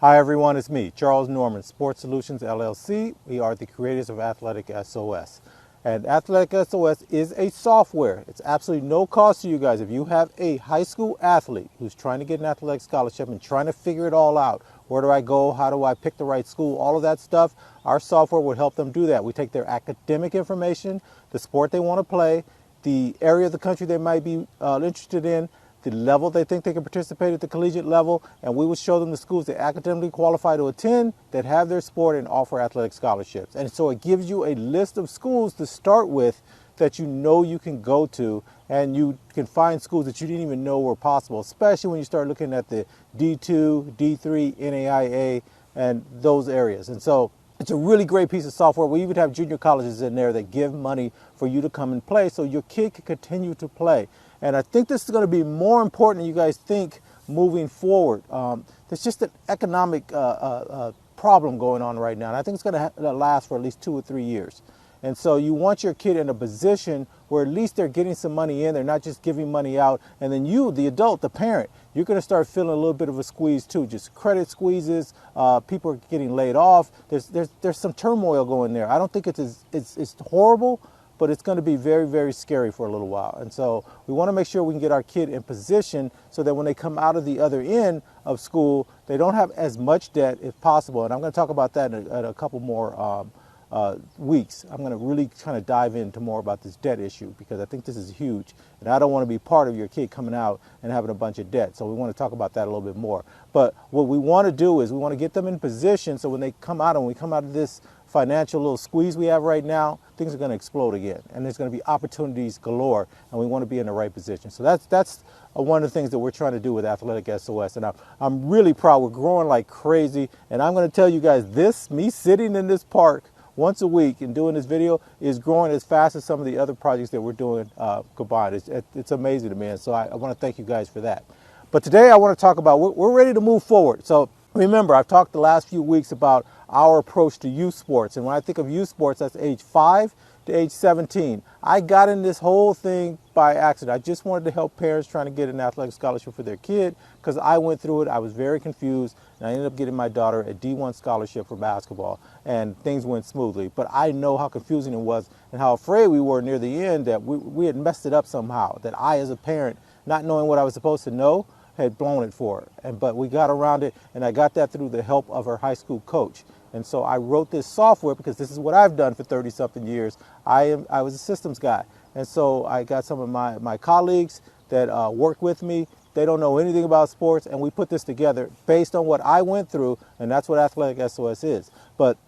Hi everyone, it's me, Charles Norman, Sports Solutions LLC. We are the creators of AthleticSOS. And AthleticSOS is a software. It's absolutely no cost to you guys. If you have a high school athlete who's trying to get an athletic scholarship and trying to figure it all out, where do I go, how do I pick the right school, all of that stuff, our software would help them do that. We take their academic information, the sport they want to play, the area of the country they might be interested in, the level they think they can participate at the collegiate level, and we will show them the schools they academically qualify to attend that have their sport and offer athletic scholarships. And so it gives you a list of schools to start with that you know you can go to, and you can find schools that you didn't even know were possible, especially when you start looking at the D2, D3, NAIA, and those areas. And so it's a really great piece of software. We even have junior colleges in there that give money for you to come and play so your kid can continue to play. And I think this is going to be more important than you guys think moving forward. There's just an economic problem going on right now. And I think it's going to last for at least 2 or 3 years. And so you want your kid in a position where at least they're getting some money in. They're not just giving money out. And then you, the adult, the parent, you're going to start feeling a little bit of a squeeze too. Just credit squeezes. People are getting laid off. There's some turmoil going there. I don't think it's horrible, but it's going to be very, very scary for a little while. And so we want to make sure we can get our kid in position so that when they come out of the other end of school, they don't have as much debt if possible. And I'm going to talk about that in a couple more weeks. I'm going to really kind of dive into more about this debt issue because I think this is huge. And I don't want to be part of your kid coming out and having a bunch of debt. So we want to talk about that a little bit more. But what we want to do is we want to get them in position so when they come out and we come out of this financial little squeeze we have right now, things are going to explode again, and there's going to be opportunities galore, and we want to be in the right position. So that's one of the things that we're trying to do with AthleticSOS, and I'm really proud. We're growing like crazy, and I'm going to tell you guys this, me sitting in this park once a week and doing this video is growing as fast as some of the other projects that we're doing combined. It's amazing to me, and so I want to thank you guys for that. But today I want to talk about, we're ready to move forward. So remember, I've talked the last few weeks about our approach to youth sports. And when I think of youth sports, that's age 5 to age 17. I got in this whole thing by accident. I just wanted to help parents trying to get an athletic scholarship for their kid because I went through it. I was very confused, and I ended up getting my daughter a D1 scholarship for basketball, and things went smoothly. But I know how confusing it was and how afraid we were near the end that we had messed it up somehow, that I, as a parent, not knowing what I was supposed to know, had blown it for her. But we got around it, and I got that through the help of her high school coach. And so I wrote this software because this is what I've done for 30-something years. I was a systems guy. And so I got some of my colleagues that work with me. They don't know anything about sports, and we put this together based on what I went through, and that's what AthleticSOS is. But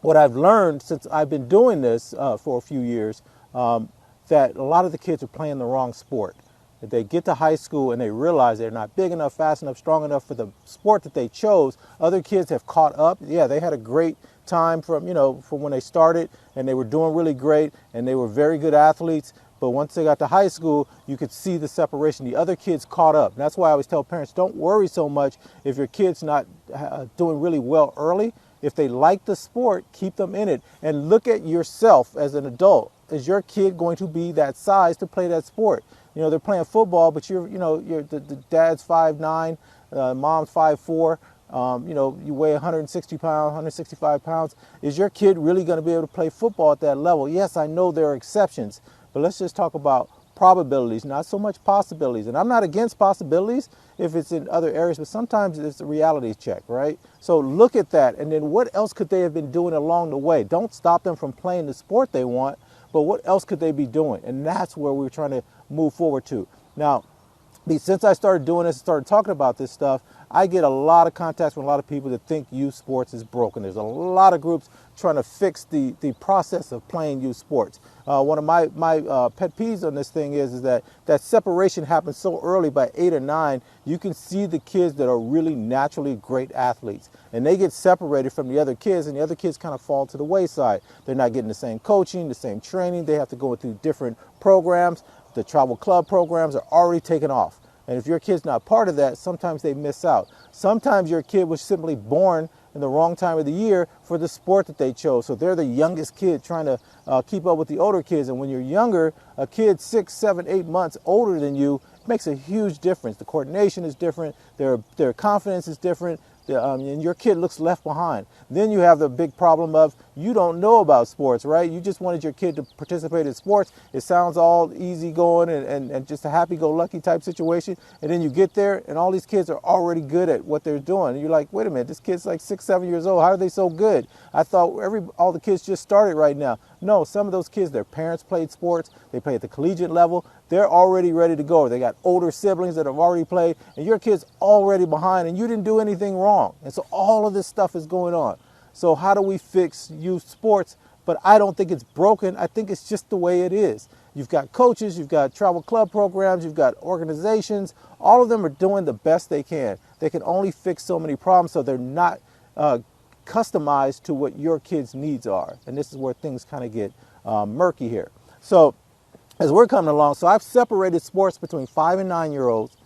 what I've learned since I've been doing this for a few years, that a lot of the kids are playing the wrong sport. If they get to high school and they realize they're not big enough, fast enough, strong enough for the sport that they chose, other kids have caught up. Yeah, they had a great time from when they started, and they were doing really great, and they were very good athletes. But once they got to high school, you could see the separation. The other kids caught up. And that's why I always tell parents, don't worry so much if your kid's not doing really well early. If they like the sport, keep them in it. And look at yourself as an adult. Is your kid going to be that size to play that sport? They're playing football, but the dad's 5'9", mom's 5'4". You weigh 160 pounds, 165 pounds. Is your kid really going to be able to play football at that level? Yes, I know there are exceptions, but let's just talk about probabilities, not so much possibilities. And I'm not against possibilities if it's in other areas, but sometimes it's a reality check, right? So look at that, and then what else could they have been doing along the way? Don't stop them from playing the sport they want, but what else could they be doing? And that's where we're trying to move forward to. Now, since I started doing this, started talking about this stuff, I get a lot of contacts from a lot of people that think youth sports is broken. There's a lot of groups trying to fix the process of playing youth sports. One of my pet peeves on this thing is that separation happens so early. By 8 or 9, you can see the kids that are really naturally great athletes, and they get separated from the other kids, and the other kids kind of fall to the wayside. They're not getting the same coaching, the same training. They have to go through different programs. The travel club programs are already taken off. And if your kid's not part of that, sometimes they miss out. Sometimes your kid was simply born in the wrong time of the year for the sport that they chose. So they're the youngest kid trying to keep up with the older kids. And when you're younger, a kid 6, 7, 8 months older than you makes a huge difference. The coordination is different. Their confidence is different. and your kid looks left behind. Then you have the big problem of you don't know about sports, right? You just wanted your kid to participate in sports. It sounds all easy going and just a happy-go-lucky type situation. And then you get there and all these kids are already good at what they're doing. And you're like, wait a minute, this kid's like 6, 7 years old. How are they so good? I thought all the kids just started right now. No, some of those kids, their parents played sports. They play at the collegiate level. They're already ready to go. They got older siblings that have already played, and your kid's already behind, and you didn't do anything wrong. And so all of this stuff is going on. So how do we fix youth sports? But I don't think it's broken. I think it's just the way it is. You've got coaches, you've got travel club programs, you've got organizations. All of them are doing the best they can. They can only fix so many problems, so they're not customized to what your kids' needs are. And this is where things kind of get murky here. So as we're coming along, so I've separated sports between 5 and 9-year-olds.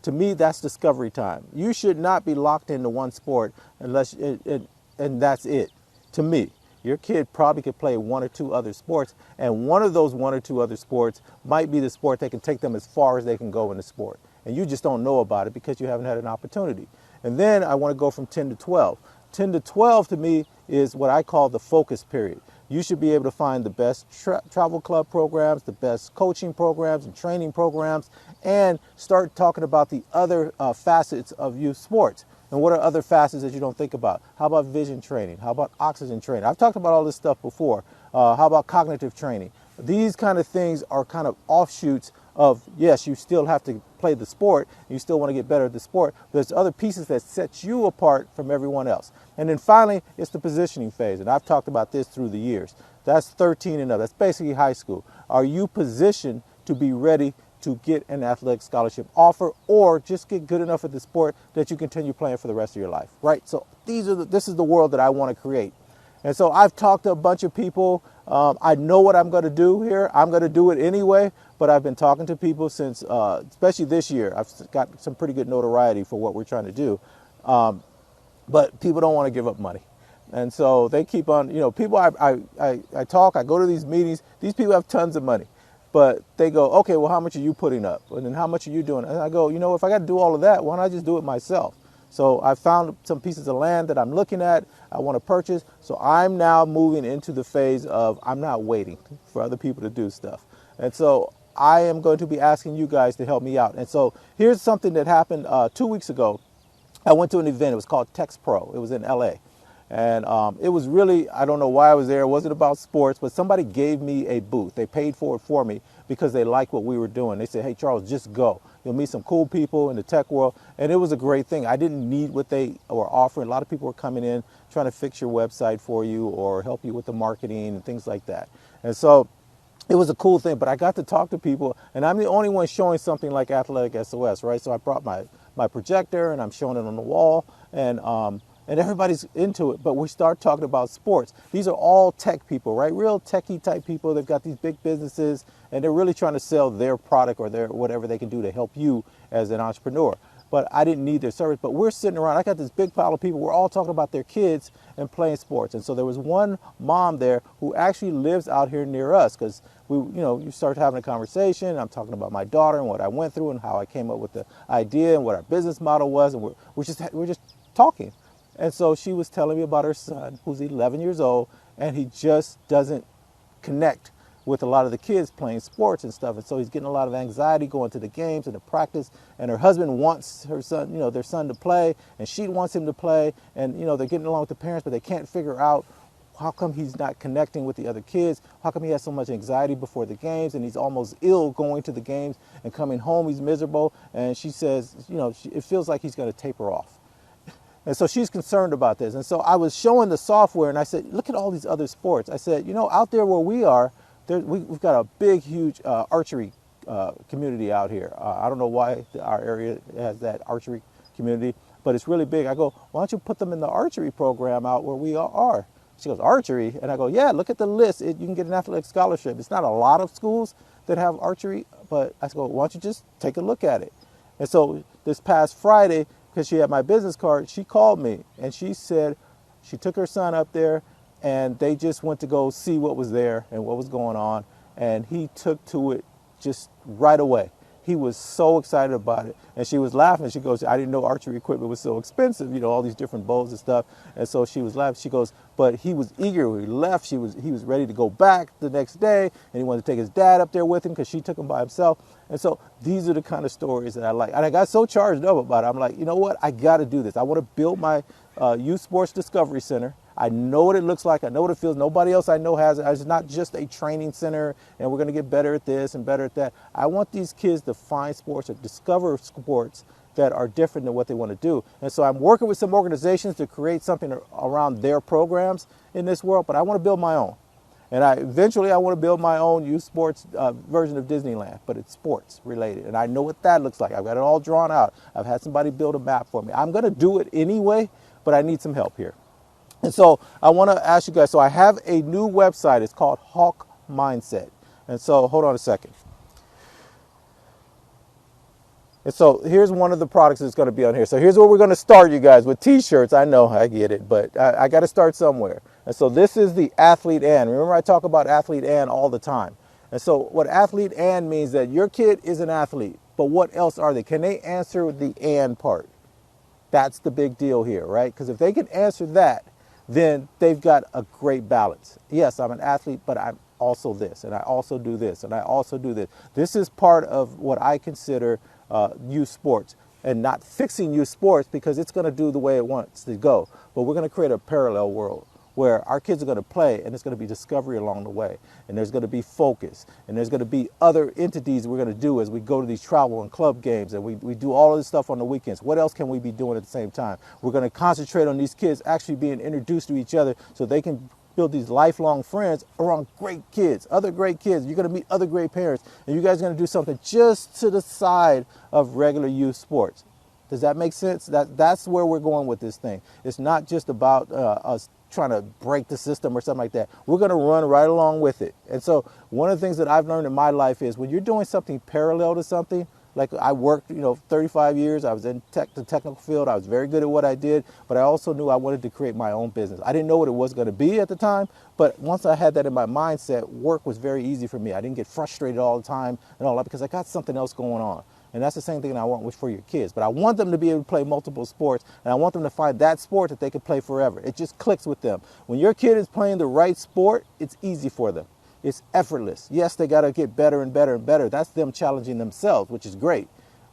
To me, that's discovery time. You should not be locked into one sport unless and that's it. To me, your kid probably could play 1 or 2 other sports, and one of those 1 or 2 other sports might be the sport that can take them as far as they can go in the sport. And you just don't know about it because you haven't had an opportunity. And then I want to go from 10 to 12. 10 to 12 to me is what I call the focus period. You should be able to find the best travel club programs, the best coaching programs and training programs, and start talking about the other facets of youth sports. And what are other facets that you don't think about? How about vision training? How about oxygen training? I've talked about all this stuff before. How about cognitive training? These kind of things are kind of offshoots of, yes, you still have to play the sport. You still want to get better at the sport. But there's other pieces that set you apart from everyone else. And then finally, it's the positioning phase. And I've talked about this through the years. That's 13 and up. That's basically high school. Are you positioned to be ready to get an athletic scholarship offer, or just get good enough at the sport that you continue playing for the rest of your life, right? So this is the world that I want to create. And so I've talked to a bunch of people. I know what I'm going to do here. I'm going to do it anyway, but I've been talking to people since, especially this year. I've got some pretty good notoriety for what we're trying to do. But people don't want to give up money. And so they keep on, people I talk, I go to these meetings. These people have tons of money. But they go, okay, well, how much are you putting up? And then how much are you doing? And I go, if I got to do all of that, why don't I just do it myself? So I found some pieces of land that I'm looking at, I want to purchase. So I'm now moving into the phase of I'm not waiting for other people to do stuff. And so I am going to be asking you guys to help me out. And so here's something that happened 2 weeks ago. I went to an event. It was called Tex Pro. It was in LA. And it was really, I don't know why I was there. It wasn't about sports, but somebody gave me a booth. They paid for it for me because they liked what we were doing. They said, hey, Charles, just go. You'll meet some cool people in the tech world. And it was a great thing. I didn't need what they were offering. A lot of people were coming in trying to fix your website for you or help you with the marketing and things like that. And so it was a cool thing, but I got to talk to people, and I'm the only one showing something like AthleticSOS, right? So I brought my projector, and I'm showing it on the wall, and everybody's into it, but we start talking about sports. These are all tech people, right? Real techie type people. They've got these big businesses, and they're really trying to sell their product or their whatever they can do to help you as an entrepreneur. But I didn't need their service. But we're sitting around. I got this big pile of people. We're all talking about their kids and playing sports. And so there was one mom there who actually lives out here near us, because you start having a conversation. I'm talking about my daughter and what I went through and how I came up with the idea and what our business model was, and we're just talking. And so she was telling me about her son, who's 11 years old, and he just doesn't connect with a lot of the kids playing sports and stuff. And so he's getting a lot of anxiety going to the games and the practice. And her husband wants her son, their son to play, and she wants him to play. And, they're getting along with the parents, but they can't figure out how come he's not connecting with the other kids. How come he has so much anxiety before the games, and he's almost ill going to the games, and coming home he's miserable. And she says, it feels like he's going to taper off. And so she's concerned about this. And so I was showing the software, and I said, look at all these other sports. I said, out there where we are, we've got a big, huge archery community out here. I don't know why our area has that archery community, but it's really big. I go, why don't you put them in the archery program out where we are? She goes, archery? And I go, yeah, look at the list. You can get an athletic scholarship. It's not a lot of schools that have archery, but I go, why don't you just take a look at it? And so this past Friday, because she had my business card, she called me, and she said she took her son up there, and they just went to go see what was there and what was going on, and he took to it just right away. He was so excited about it. And she was laughing. She goes, I didn't know archery equipment was so expensive, you know, all these different bows and stuff. And so she was laughing. She goes, but he was eager when he left. He was ready to go back the next day, and he wanted to take his dad up there with him because she took him by himself. And so these are the kind of stories that I like. And I got so charged up about it. I'm like, you know what? I got to do this. I want to build my Youth Sports Discovery Center. I know what it looks like. I know what it feels. Nobody else I know has it. It's not just a training center and we're going to get better at this and better at that. I want these kids to find sports or discover sports that are different than what they want to do. And so I'm working with some organizations to create something around their programs in this world, but I want to build my own. And eventually I want to build my own youth sports version of Disneyland, but it's sports related. And I know what that looks like. I've got it all drawn out. I've had somebody build a map for me. I'm going to do it anyway, but I need some help here. And so I want to ask you guys, so I have a new website. It's called Hawk Mindset. And so hold on a second. And so here's one of the products that's going to be on here. So here's where we're going to start, you guys, with t-shirts. I know, I get it, but I got to start somewhere. And so this is the Athlete And. Remember I talk about Athlete And all the time. And so what Athlete And means that your kid is an athlete, but what else are they? Can they answer the and part? That's the big deal here, right? Because if they can answer that, then they've got a great balance. Yes, I'm an athlete, but I'm also this, and I also do this, and I also do this. This is part of what I consider youth sports, and not fixing youth sports because it's going to do the way it wants to go. But we're going to create a parallel world where our kids are going to play, and it's going to be discovery along the way, and there's going to be focus, and there's going to be other entities we're going to do as we go to these travel and club games, and we do all of this stuff on the weekends. What else can we be doing at the same time? We're going to concentrate on these kids actually being introduced to each other so they can build these lifelong friends around great kids, other great kids. You're going to meet other great parents, and you guys are going to do something just to the side of regular youth sports. Does that make sense? That's where we're going with this thing. It's not just about us trying to break the system or something like that. We're going to run right along with it. And so one of the things that I've learned in my life is when you're doing something parallel to something, like I worked, 35 years. I was in the technical field. I was very good at what I did, but I also knew I wanted to create my own business. I didn't know what it was going to be at the time, but once I had that in my mindset, work was very easy for me. I didn't get frustrated all the time and all that because I got something else going on. And that's the same thing I want for your kids. But I want them to be able to play multiple sports, and I want them to find that sport that they can play forever. It just clicks with them. When your kid is playing the right sport, it's easy for them. It's effortless. Yes, they got to get better and better and better. That's them challenging themselves, which is great.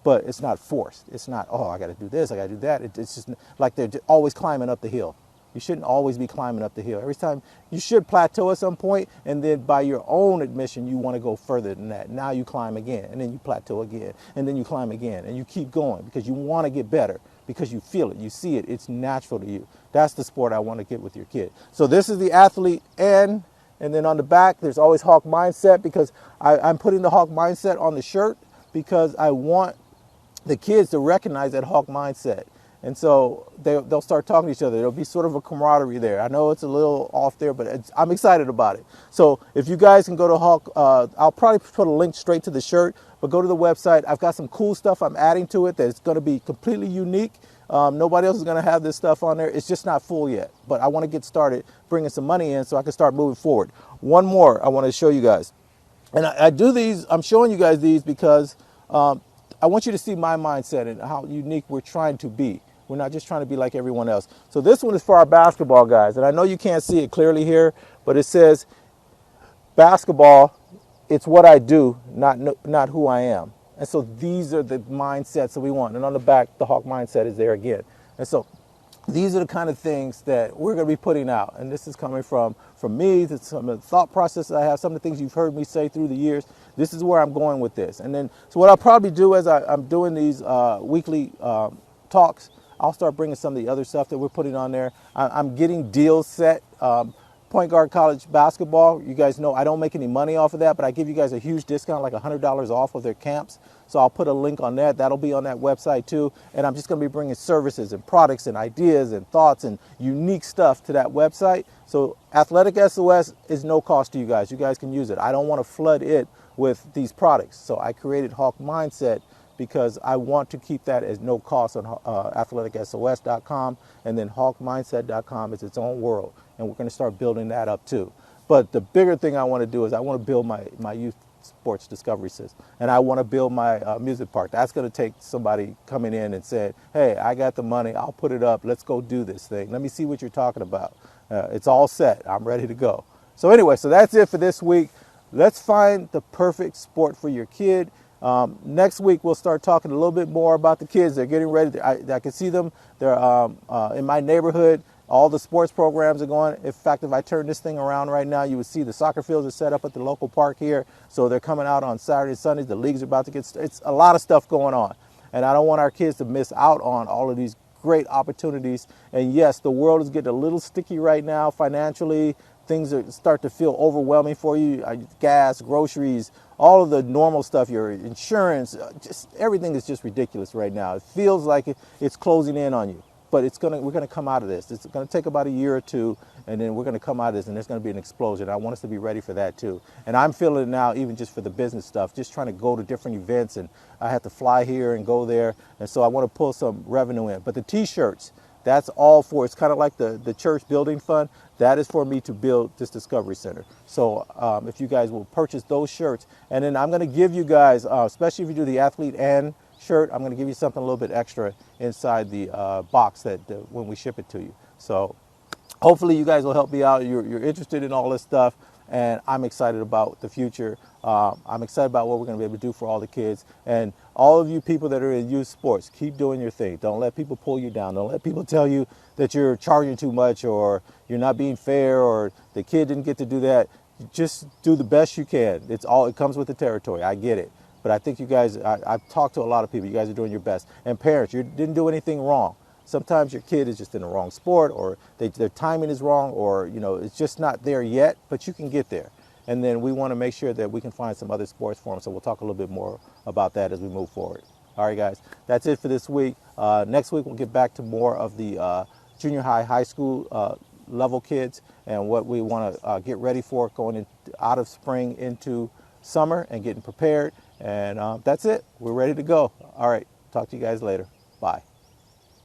But it's not forced. It's not, oh, I got to do this, I got to do that. It's just like they're always climbing up the hill. You shouldn't always be climbing up the hill. Every time you should plateau at some point, and then by your own admission, you want to go further than that. Now you climb again, and then you plateau again, and then you climb again, and you keep going because you want to get better, because you feel it, you see it, it's natural to you. That's the sport I want to get with your kid. So this is the Athlete And then on the back, there's always Hawk Mindset, because I'm putting the Hawk Mindset on the shirt because I want the kids to recognize that Hawk Mindset. And so they'll start talking to each other. There'll be sort of a camaraderie there. I know it's a little off there, but I'm excited about it. So if you guys can go to Hawk, I'll probably put a link straight to the shirt, but go to the website. I've got some cool stuff I'm adding to it that's going to be completely unique. Nobody else is going to have this stuff on there. It's just not full yet, but I want to get started bringing some money in so I can start moving forward. One more I want to show you guys. And I do these, I'm showing you guys these because I want you to see my mindset and how unique we're trying to be. We're not just trying to be like everyone else. So this one is for our basketball guys. And I know you can't see it clearly here, but it says, basketball, it's what I do, not who I am. And so these are the mindsets that we want. And on the back, the Hawk Mindset is there again. And so these are the kind of things that we're going to be putting out. And this is coming from me, some of the thought process I have, some of the things you've heard me say through the years. This is where I'm going with this. And then, so what I'll probably do as I'm doing these weekly talks, I'll start bringing some of the other stuff that we're putting on there. I'm getting deals set. Point Guard College basketball, you guys know I don't make any money off of that, but I give you guys a huge discount, like $100 off of their camps. So I'll put a link on that. That'll be on that website too. And I'm just going to be bringing services and products and ideas and thoughts and unique stuff to that website. So AthleticSOS is no cost to you guys. You guys can use it. I don't want to flood it with these products. So I created Hawk Mindset because I want to keep that as no cost on AthleticSOS.com, and then HawkMindset.com is its own world, and we're going to start building that up too. But the bigger thing I want to do is I want to build my youth sports discovery system. And I want to build my music park. That's going to take somebody coming in and saying, hey, I got the money, I'll put it up, let's go do this thing. Let me see what you're talking about. It's all set, I'm ready to go. So anyway, so that's it for this week. Let's find the perfect sport for your kid. Next week, we'll start talking a little bit more about the kids. They're getting ready. I can see them. They're in my neighborhood. All the sports programs are going. In fact, if I turn this thing around right now, you would see the soccer fields are set up at the local park here. So they're coming out on Saturday and Sundays. The leagues are about to get started. It's a lot of stuff going on. And I don't want our kids to miss out on all of these great opportunities. And yes, the world is getting a little sticky right now financially. Things start to feel overwhelming for you. Gas, groceries, all of the normal stuff, your insurance, just everything is just ridiculous right now. It feels like it's closing in on you. But we're gonna come out of this. It's gonna take about a year or two, and then we're gonna come out of this, and there's gonna be an explosion. I want us to be ready for that too. And I'm feeling it now, even just for the business stuff, just trying to go to different events, and I have to fly here and go there, and so I want to pull some revenue in. But the T-shirts, that's all for. It's kind of like the church building fund. That is for me to build this Discovery Center. So if you guys will purchase those shirts, and then I'm gonna give you guys, especially if you do the athlete and shirt, I'm going to give you something a little bit extra inside the box that when we ship it to you. So hopefully you guys will help me out. You're interested in all this stuff, and I'm excited about the future. I'm excited about what we're going to be able to do for all the kids. And all of you people that are in youth sports, keep doing your thing. Don't let people pull you down. Don't let people tell you that you're charging too much, or you're not being fair, or the kid didn't get to do that. Just do the best you can. It comes with the territory. I get it. But I think you guys, I've talked to a lot of people. You guys are doing your best. And parents, you didn't do anything wrong. Sometimes your kid is just in the wrong sport, or their timing is wrong, or it's just not there yet, but you can get there. And then we want to make sure that we can find some other sports for them. So we'll talk a little bit more about that as we move forward. All right, guys, that's it for this week. Next week, we'll get back to more of the junior high school level kids and what we want to get ready for going out of spring into summer and getting prepared. And that's it. We're ready to go. All right. Talk to you guys later. Bye.